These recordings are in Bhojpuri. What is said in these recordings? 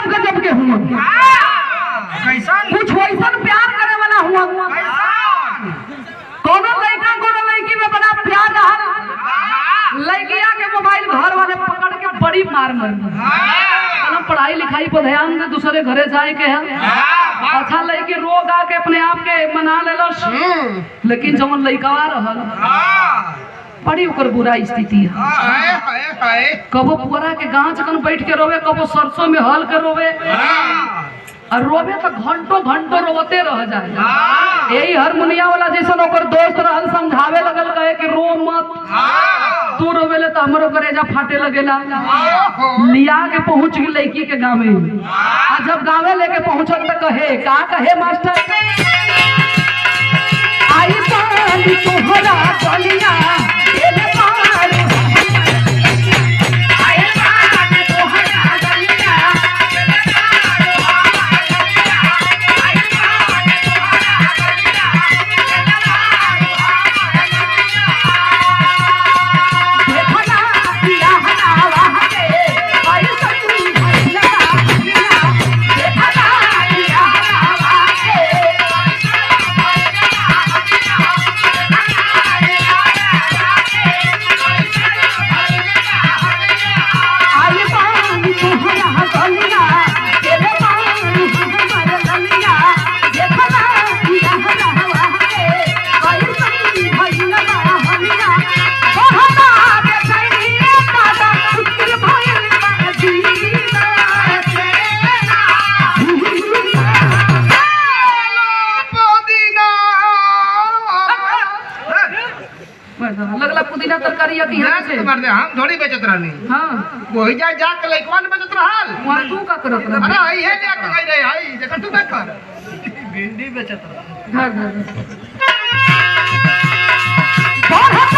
गजब गजब के हुआ, कुछ वैसा प्यार करे वाला हुआ। कोनो लड़का कोनो लड़की में बड़ा प्यार रहा, लड़किया के मोबाइल घर वाले पकड़ के बड़ी मार मार पढ़ाई लिखाई पर ध्यान दे, दूसरे घरे जाए के है। अच्छा लड़की रोग आके अपने आप के मना ले लो, लेकिन जवन लड़का रहल बड़ी ओकर बुरा स्थिति है। कबो पुअरा के गांच कन बैठ के रोवे, कबो सरसों में हल के रोवे, और रोवे तो घंटों घंटों रोते रह जाए। यही हारमोनिया वाला जैसा ओकर दोस्त रहल समझावे लगल, कहे कि रो मत, तू रोवेले तो हमरो करेजा फाटे लगेला। लिया के पहुंच गई लड़की के गाँव में, और जब गाँवे लेके पहुंचल तो कहे का कहे मास्टर, आई पानी तोहरा गलिया लगला पुदीना तरकारी आती है से मार दे। हम थोड़ी बेचत रहनी, हां वही जा जा के लइकवा ने बेचत रहल, वहां तू का करत रह? अरे आई है ले के गई रे, आई देखा तू देख भिंडी बेचत रह। हां बहुत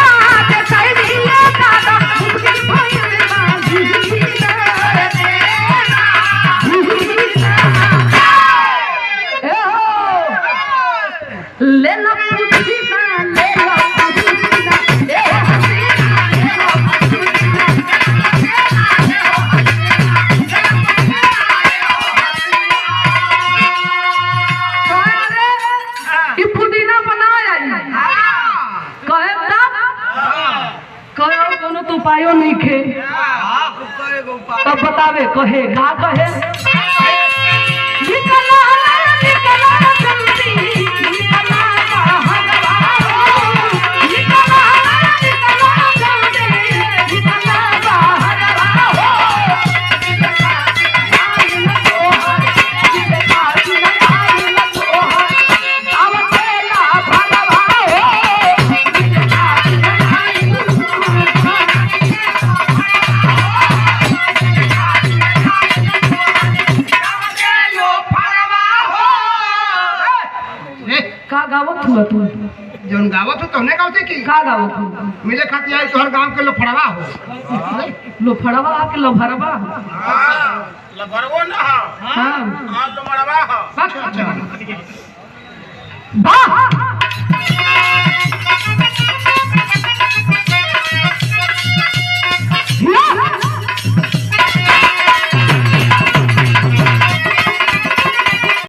के सही दिया दादा मुश्किल भइल बाजी ए हो लेना उपायो नहीं खे, तब बतावे कहे का कहे का गावत हुआ तू जोन गावत हो तोने गावते की का गावत हो मिले खाती आई तोहर गांव के लोफड़वा हो, लोफड़वा के लोभरवा, हां लोभरवा ना हां हां लोमड़वा हो। वाह